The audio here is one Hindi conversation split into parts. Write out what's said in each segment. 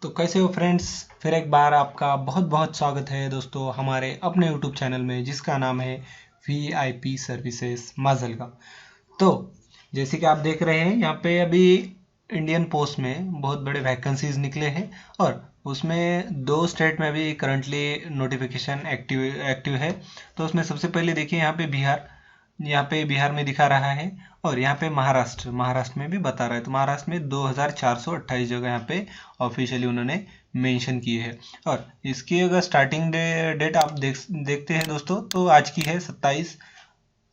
तो कैसे हो फ्रेंड्स। फिर एक बार आपका बहुत बहुत स्वागत है दोस्तों हमारे अपने यूट्यूब चैनल में जिसका नाम है VIP सर्विसेज माजलगा। तो जैसे कि आप देख रहे हैं यहाँ पे अभी इंडियन पोस्ट में बहुत बड़े वैकेंसीज निकले हैं और उसमें 2 स्टेट में अभी करंटली नोटिफिकेशन एक्टिव है। तो उसमें सबसे पहले देखिए यहाँ पे बिहार में दिखा रहा है और यहाँ पे महाराष्ट्र में भी बता रहा है। तो महाराष्ट्र में 2428 जगह यहाँ पे ऑफिशियली उन्होंने मेंशन किए हैं। और इसकी अगर स्टार्टिंग डेट आप देखते हैं दोस्तों तो आज की है 27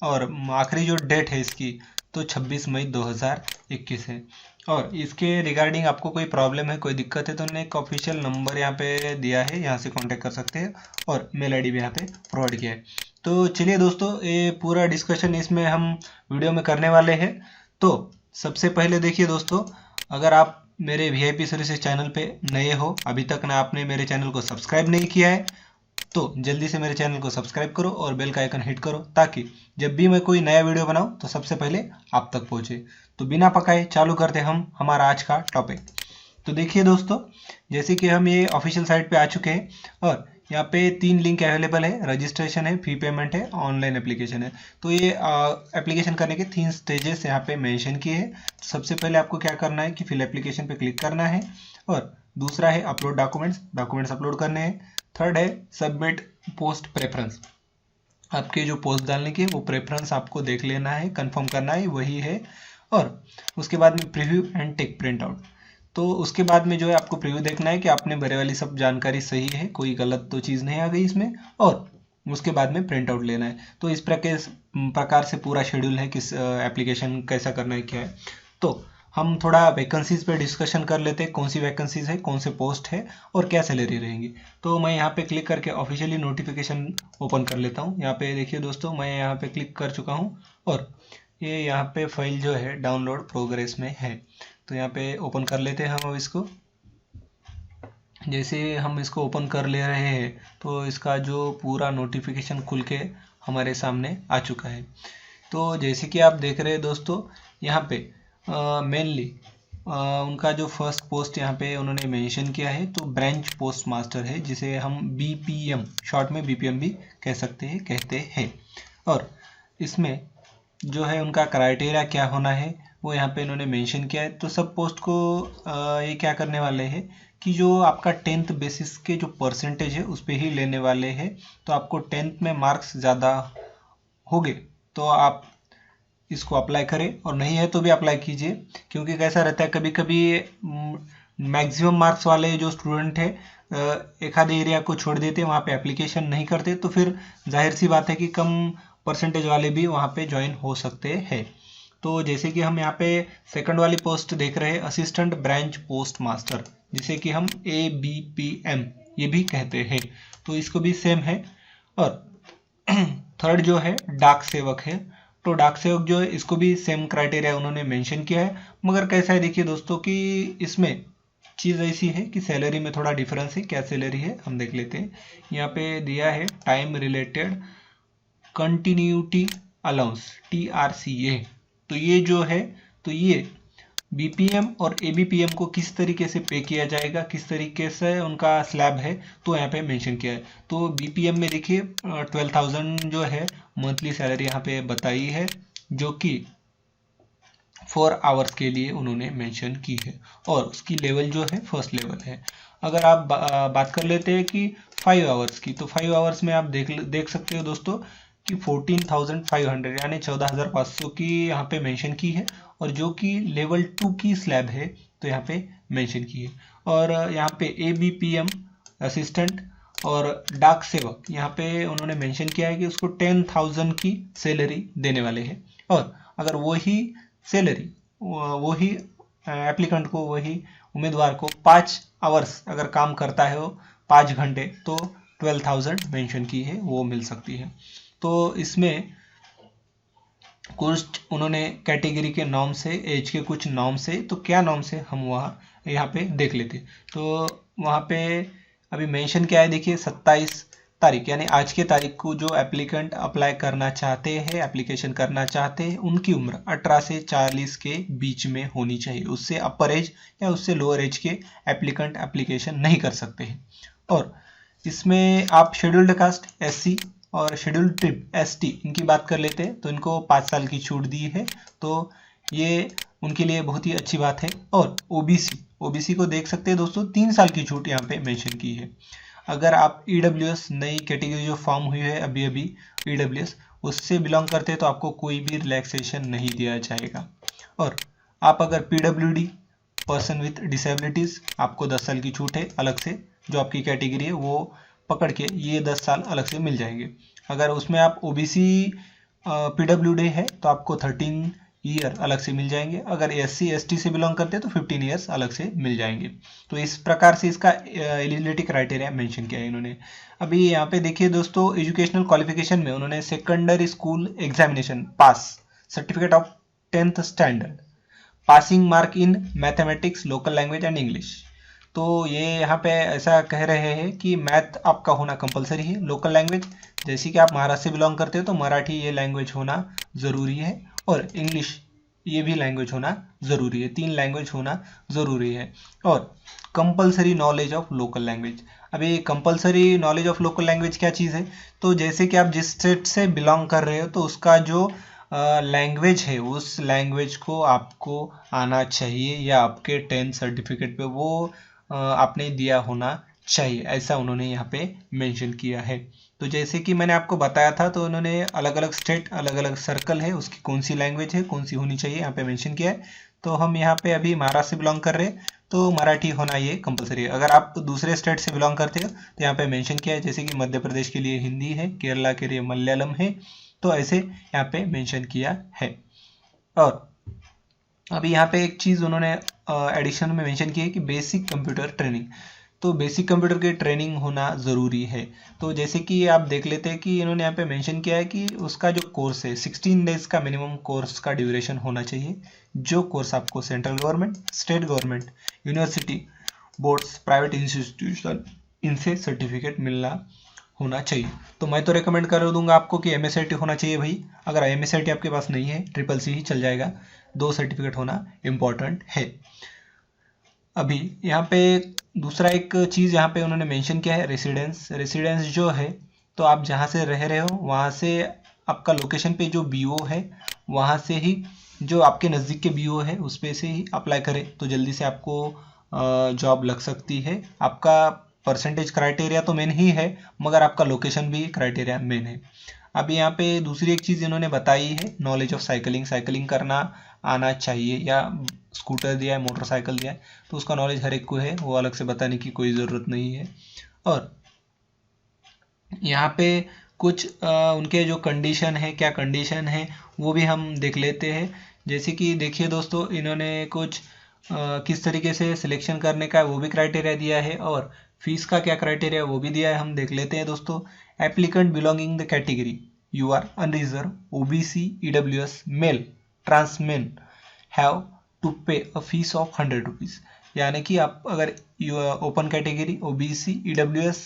और आखिरी जो डेट है इसकी तो 26 मई 2021 है। और इसके रिगार्डिंग आपको कोई प्रॉब्लम है, कोई दिक्कत है तो उन्होंने एक ऑफिशियल नंबर यहाँ पे दिया है, यहाँ से कांटेक्ट कर सकते हैं और मेल आईडी भी यहाँ पे प्रोवाइड किया है। तो चलिए दोस्तों ये पूरा डिस्कशन इसमें हम वीडियो में करने वाले हैं। तो सबसे पहले देखिए दोस्तों, अगर आप मेरे VIP सर्विसेज चैनल पे नए हो, अभी तक ना आपने मेरे चैनल को सब्सक्राइब नहीं किया है तो जल्दी से मेरे चैनल को सब्सक्राइब करो और बेल का आइकन हिट करो ताकि जब भी मैं कोई नया वीडियो बनाऊं तो सबसे पहले आप तक पहुंचे। तो बिना पकाए चालू करते हम हमारा आज का टॉपिक। तो देखिए दोस्तों, जैसे कि हम ये ऑफिशियल साइट पे आ चुके हैं और यहाँ पे 3 लिंक अवेलेबल है, रजिस्ट्रेशन है, फी पेमेंट है, ऑनलाइन एप्लीकेशन है। तो ये एप्लीकेशन करने के 3 स्टेजेस यहाँ पे मेंशन किए हैं। तो सबसे पहले आपको क्या करना है कि फिल एप्लीकेशन पे क्लिक करना है और दूसरा है अपलोड डॉक्यूमेंट्स अपलोड करने हैं। थर्ड है सबमिट पोस्ट प्रेफरेंस, आपके जो पोस्ट डालने की है वो प्रेफरेंस आपको देख लेना है, कंफर्म करना है वही है। और उसके बाद में preview and take print out. तो उसके बाद में जो है आपको प्रीव्यू देखना है कि आपने भरे वाली सब जानकारी सही है, कोई गलत तो चीज़ नहीं आ गई इसमें। और उसके बाद में प्रिंट आउट लेना है। तो इस प्रकार से पूरा शेड्यूल है किस एप्लीकेशन कैसा करना है क्या है। तो हम थोड़ा वैकेंसीज पे डिस्कशन कर लेते हैं, कौन सी वैकेंसीज है, कौन से पोस्ट है और क्या सैलरी रहेंगी। तो मैं यहाँ पे क्लिक करके ऑफिशियली नोटिफिकेशन ओपन कर लेता हूँ। यहाँ पे देखिए दोस्तों, मैं यहाँ पे क्लिक कर चुका हूँ और ये यहाँ पे फाइल जो है डाउनलोड प्रोग्रेस में है। तो यहाँ पे ओपन कर लेते हैं हम अब इसको। जैसे हम इसको ओपन कर ले रहे हैं तो इसका जो पूरा नोटिफिकेशन खुल के हमारे सामने आ चुका है। तो जैसे कि आप देख रहे हैं दोस्तों, यहाँ पे मेनली उनका जो फर्स्ट पोस्ट यहाँ पे उन्होंने मेंशन किया है तो ब्रांच पोस्ट मास्टर है, जिसे हम BPM शॉर्ट में BPM भी कहते हैं। और इसमें जो है उनका क्राइटेरिया क्या होना है वो यहाँ पे इन्होंने मेंशन किया है। तो सब पोस्ट को ये क्या करने वाले हैं कि जो आपका 10th बेसिस के जो परसेंटेज है उस पर ही लेने वाले हैं। तो आपको 10th में मार्क्स ज़्यादा हो गए तो आप इसको अप्लाई करें और नहीं है तो भी अप्लाई कीजिए, क्योंकि कैसा रहता है कभी कभी मैक्सिमम मार्क्स वाले जो स्टूडेंट है एक आधे एरिया को छोड़ देते हैं, वहाँ पे एप्लीकेशन नहीं करते, तो फिर जाहिर सी बात है कि कम परसेंटेज वाले भी वहाँ पे ज्वाइन हो सकते हैं। तो जैसे कि हम यहाँ पे सेकंड वाली पोस्ट देख रहे हैं, असिस्टेंट ब्रांच पोस्ट मास्टर, जिसे कि हम ABPM ये भी कहते हैं, तो इसको भी सेम है। और थर्ड जो है डाक सेवक है, तो डाक सेवक जो है इसको भी सेम क्राइटेरिया उन्होंने मेंशन किया है। मगर कैसा है देखिए दोस्तों कि इसमें चीज़ ऐसी है कि सैलरी में थोड़ा डिफरेंस है। क्या सैलरी है हम देख लेते हैं। यहाँ पे दिया है time related continuity allowance TRCA। तो ये जो है तो ये BPM और ABPM को किस तरीके से पे किया जाएगा, किस तरीके से उनका स्लैब है तो यहाँ पे मेंशन किया है। तो BPM में देखिए 12,000 जो है मंथली सैलरी यहाँ पे बताई है, जो कि 4 आवर्स के लिए उन्होंने मेंशन की है और उसकी लेवल जो है फर्स्ट लेवल है। अगर आप बात कर लेते हैं कि 5 आवर्स की, तो 5 आवर्स में आप देख सकते हो दोस्तों कि 14,500 यानी 14,500 की यहाँ पे मेंशन की है और जो कि लेवल 2 की स्लैब है तो यहाँ पे मेंशन की है। और यहाँ पे ABPM असिस्टेंट और डाक सेवक यहाँ पे उन्होंने मेंशन किया है कि उसको 10,000 की सैलरी देने वाले हैं। और अगर वही सैलरी वही एप्लीकेंट को, वही उम्मीदवार को 5 आवर्स अगर काम करता है वो 5 घंटे, तो 12,000 मेंशन की है वो मिल सकती है। तो इसमें कुछ उन्होंने कैटेगरी के नाम से, एज के कुछ नाम से, तो क्या नाम से हम वहाँ यहाँ पे देख लेते। तो वहाँ पे अभी मेंशन क्या है देखिए, 27 तारीख यानी आज के तारीख को जो एप्लीकेंट अप्लाई करना चाहते हैं, एप्लीकेशन करना चाहते हैं, उनकी उम्र 18 से 40 के बीच में होनी चाहिए। उससे अपर एज या उससे लोअर एज के एप्लीकेंट एप्लीकेशन नहीं कर सकते हैं। और इसमें आप शेड्यूल्ड कास्ट SC और शेड्यूल्ड ट्राइब ST इनकी बात कर लेते हैं तो इनको 5 साल की छूट दी है, तो ये उनके लिए बहुत ही अच्छी बात है। और OBC को देख सकते हैं दोस्तों, 3 साल की छूट यहाँ पे मेंशन की है। अगर आप EWS नई कैटेगरी जो फॉर्म हुई है अभी अभी EWS उससे बिलोंग करते हैं तो आपको कोई भी रिलैक्सेशन नहीं दिया जाएगा। और आप अगर PWD पर्सन विथ डिसेबिलिटीज आपको 10 साल की छूट है, अलग से जो आपकी कैटेगरी है वो पकड़ के ये 10 साल अलग से मिल जाएंगे। अगर उसमें आप OBC PWD है तो आपको 13 ईयर अलग से मिल जाएंगे। अगर SC ST से बिलोंग करते हैं तो 15 ईयर्स अलग से मिल जाएंगे। तो इस प्रकार से इसका एलिजिबिलिटी क्राइटेरिया मेंशन किया है इन्होंने। अभी यहाँ पे देखिए दोस्तों, एजुकेशनल क्वालिफिकेशन में उन्होंने secondary school examination pass, certificate of 10th standard, passing mark in mathematics, local language and English. तो ये यहाँ पे ऐसा कह रहे हैं कि मैथ आपका होना कंपलसरी है। लोकल लैंग्वेज जैसे कि आप महाराष्ट्र से बिलोंग करते हो तो मराठी ये लैंग्वेज होना ज़रूरी है, और इंग्लिश ये भी लैंग्वेज होना ज़रूरी है। 3 लैंग्वेज होना ज़रूरी है। और compulsory knowledge of local language. अभी compulsory knowledge of local language क्या चीज़ है? तो जैसे कि आप जिस स्टेट से बिलोंग कर रहे हो तो उसका जो लैंग्वेज है उस लैंग्वेज को आपको आना चाहिए, या आपके 10th सर्टिफिकेट पे वो आपने दिया होना चाहिए, ऐसा उन्होंने यहाँ पे मेंशन किया है। तो जैसे कि मैंने आपको बताया था, तो उन्होंने अलग अलग स्टेट, अलग अलग सर्कल है, उसकी कौन सी लैंग्वेज है, कौन सी होनी चाहिए यहाँ पे मेंशन किया है। तो हम यहाँ पे अभी महाराष्ट्र से बिलोंग कर रहे हैं तो मराठी होना ये कंपलसरी है। अगर आप दूसरे स्टेट से बिलोंग करते हो तो यहाँ पे मेंशन किया है, जैसे कि मध्य प्रदेश के लिए हिंदी है, केरला के लिए मलयालम है, तो ऐसे यहाँ पे मेंशन किया है। और अभी यहाँ पे एक चीज़ उन्होंने एडिशन में मेंशन की है कि बेसिक कंप्यूटर ट्रेनिंग। तो बेसिक कंप्यूटर की ट्रेनिंग होना ज़रूरी है। तो जैसे कि आप देख लेते हैं कि इन्होंने यहाँ पे मेंशन किया है कि उसका जो कोर्स है 16 डेज का मिनिमम कोर्स का ड्यूरेशन होना चाहिए, जो कोर्स आपको central government, state government, university, boards, private institution इनसे सर्टिफिकेट मिलना होना चाहिए। तो मैं तो रेकमेंड कर दूंगा आपको कि MSIT होना चाहिए भाई। अगर MSIT आपके पास नहीं है, SSC ही चल जाएगा। 2 सर्टिफिकेट होना इम्पॉर्टेंट है। अभी यहाँ पे दूसरा एक चीज़ यहाँ पे उन्होंने मेंशन किया है, रेसिडेंस जो है, तो आप जहाँ से रह रहे हो वहाँ से आपका लोकेशन पे जो BO है वहाँ से ही, जो आपके नज़दीक के BO है उस पे से ही अप्लाई करें तो जल्दी से आपको जॉब लग सकती है। आपका परसेंटेज क्राइटेरिया तो मेन ही है, मगर आपका लोकेशन भी क्राइटेरिया मेन है। अब यहाँ पे दूसरी एक चीज़ इन्होंने बताई है, नॉलेज ऑफ साइकिलिंग करना आना चाहिए, या स्कूटर दिया है, मोटरसाइकिल दिया है, तो उसका नॉलेज हर एक को है, वो अलग से बताने की कोई ज़रूरत नहीं है। और यहाँ पे कुछ उनके जो कंडीशन है, क्या कंडीशन है वो भी हम देख लेते हैं। जैसे कि देखिए दोस्तों, इन्होंने कुछ किस तरीके से सिलेक्शन करने का वो भी क्राइटेरिया दिया है, और फीस का क्या क्राइटेरिया वो भी दिया है, हम देख लेते हैं दोस्तों। Applicant belonging the category you are unreserved OBC EWS male transmen have to pay a fees of 100 rupees. यानी कि आप अगर open category OBC EWS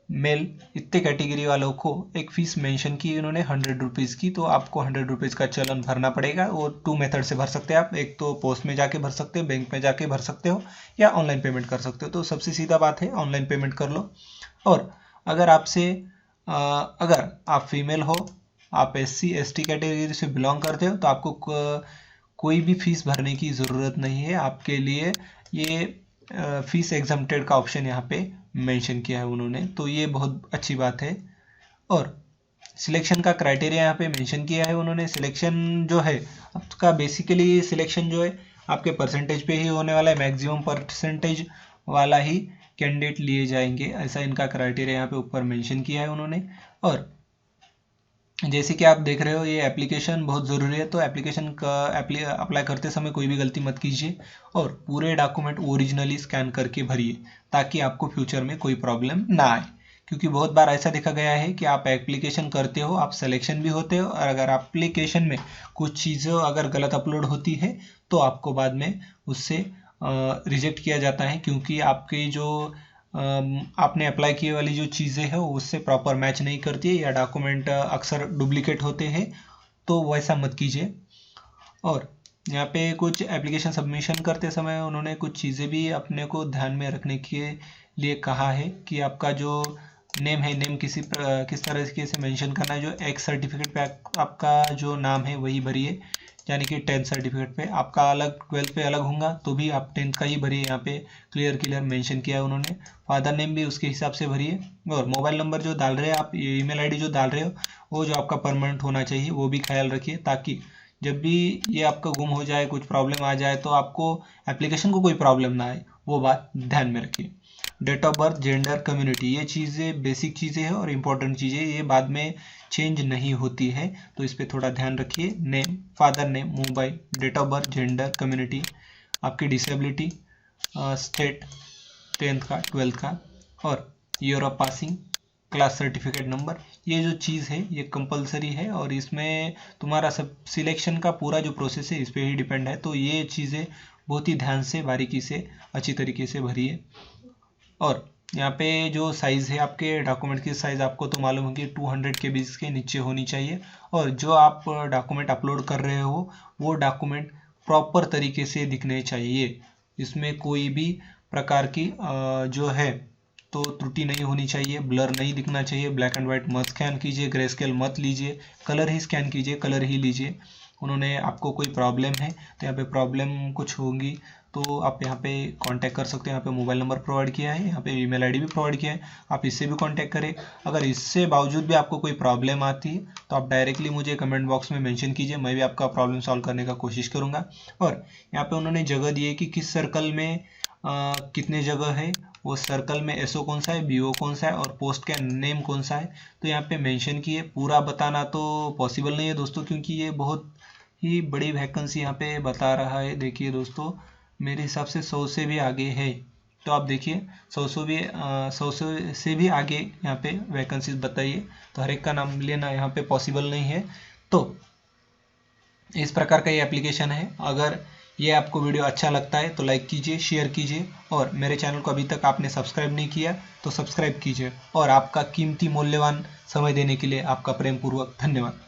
male इतने कैटेगरी वालों को एक फीस मेंशन की इन्होंने 100 रुपीज़ की, तो आपको 100 रुपीज़ का चलन भरना पड़ेगा। वो 2 मेथड से भर सकते हैं आप, एक तो पोस्ट में जाके भर सकते हो, बैंक में जाके भर सकते हो, या ऑनलाइन पेमेंट कर सकते हो। तो सबसे सीधा बात है ऑनलाइन पेमेंट कर लो। और अगर अगर आप फीमेल हो, आप SC ST कैटेगरी से बिलोंग करते हो, तो आपको कोई भी फीस भरने की ज़रूरत नहीं है। आपके लिए ये फीस एग्जम्प्टेड का ऑप्शन यहाँ पे मेंशन किया है उन्होंने, तो ये बहुत अच्छी बात है। और सिलेक्शन का क्राइटेरिया यहाँ पे मेंशन किया है उन्होंने। सिलेक्शन जो है आपका, बेसिकली सिलेक्शन जो है आपके परसेंटेज पे ही होने वाला है, मैक्सिमम परसेंटेज वाला ही कैंडिडेट लिए जाएंगे, ऐसा इनका क्राइटेरिया यहाँ पे ऊपर मेंशन किया है उन्होंने। और जैसे कि आप देख रहे हो, ये एप्लीकेशन बहुत ज़रूरी है, तो एप्लीकेशन का अप्लाई करते समय कोई भी गलती मत कीजिए, और पूरे डॉक्यूमेंट ओरिजिनली स्कैन करके भरिए, ताकि आपको फ्यूचर में कोई प्रॉब्लम ना आए। क्योंकि बहुत बार ऐसा देखा गया है कि आप एप्लीकेशन करते हो, आप सिलेक्शन भी होते हो, और अगर एप्लीकेशन में कुछ चीज़ें अगर गलत अपलोड होती है तो आपको बाद में उससे रिजेक्ट किया जाता है, क्योंकि आपकी जो आपने अप्लाई किए वाली जो चीज़ें हैं उससे प्रॉपर मैच नहीं करती है या डॉक्यूमेंट अक्सर डुप्लीकेट होते हैं, तो वैसा मत कीजिए। और यहाँ पे कुछ एप्लीकेशन सबमिशन करते समय उन्होंने कुछ चीज़ें भी अपने को ध्यान में रखने के लिए कहा है कि आपका जो नेम है, नेम किस तरीके से मेंशन करना है। जो एक्स सर्टिफिकेट पे आपका जो नाम है वही भरिए, यानी कि 10th सर्टिफिकेट पे आपका अलग, 12th पे अलग होगा तो भी आप 10th का ही भरिए। यहाँ पे क्लियर मेंशन किया है उन्होंने। फादर नेम भी उसके हिसाब से भरिए, और मोबाइल नंबर जो डाल रहे हैं आप, ईमेल आईडी जो डाल रहे हो, वो जो आपका परमानेंट होना चाहिए वो भी ख्याल रखिए, ताकि जब भी ये आपका गुम हो जाए, कुछ प्रॉब्लम आ जाए, तो आपको एप्लीकेशन को कोई प्रॉब्लम ना आए, वो बात ध्यान में रखिए। Date of birth, gender, community, ये चीज़ें बेसिक चीज़ें हैं और इम्पोर्टेंट चीज़ें, ये बाद में चेंज नहीं होती है, तो इस पर थोड़ा ध्यान रखिए। Name, father name, mobile, date of birth, gender, community, आपकी डिसेबिलिटी, स्टेट, 10th का, 12th का, और year of passing, class certificate number, ये जो चीज़ है ये कंपलसरी है, और इसमें तुम्हारा सब सिलेक्शन का पूरा जो प्रोसेस है इस पर ही डिपेंड है। तो ये चीज़ें बहुत ही ध्यान से, बारीकी से, अच्छी तरीके से भरिए। और यहाँ पे जो साइज़ है आपके डॉक्यूमेंट की साइज़, आपको तो मालूम है कि 200 KB के नीचे होनी चाहिए, और जो आप डॉक्यूमेंट अपलोड कर रहे हो वो डॉक्यूमेंट प्रॉपर तरीके से दिखने चाहिए। इसमें कोई भी प्रकार की जो है तो त्रुटि नहीं होनी चाहिए, ब्लर नहीं दिखना चाहिए, ब्लैक एंड वाइट मत स्कैन कीजिए, ग्रे स्केल मत लीजिए, कलर ही स्कैन कीजिए, कलर ही लीजिए। उन्होंने आपको कोई प्रॉब्लम है तो यहाँ पे प्रॉब्लम कुछ होगी तो आप यहाँ पे कांटेक्ट कर सकते हैं। यहाँ पे मोबाइल नंबर प्रोवाइड किया है, यहाँ पे ईमेल आईडी भी प्रोवाइड किया है, आप इससे भी कांटेक्ट करें। अगर इससे बावजूद भी आपको कोई प्रॉब्लम आती है तो आप डायरेक्टली मुझे कमेंट बॉक्स में मेंशन कीजिए, मैं भी आपका प्रॉब्लम सॉल्व करने का कोशिश करूँगा। और यहाँ पे उन्होंने जगह दी है कि किस सर्कल में कितने जगह है, वो सर्कल में एसओ कौन सा है, बीओ कौन सा है, और पोस्ट का नेम कौन सा है, तो यहाँ पे मेंशन किए। पूरा बताना तो पॉसिबल नहीं है दोस्तों, क्योंकि ये बहुत ही बड़ी वैकेंसी यहाँ पे बता रहा है। देखिए दोस्तों, मेरे हिसाब से 100 से भी आगे है, तो आप देखिए 100 से भी आगे यहाँ पे वैकेंसीज बताइए, तो हर एक का नाम लेना यहाँ पे पॉसिबल नहीं है। तो इस प्रकार का ये एप्लीकेशन है। अगर ये आपको वीडियो अच्छा लगता है तो लाइक कीजिए, शेयर कीजिए, और मेरे चैनल को अभी तक आपने सब्सक्राइब नहीं किया तो सब्सक्राइब कीजिए। और आपका कीमती मूल्यवान समय देने के लिए आपका प्रेम पूर्वक धन्यवाद।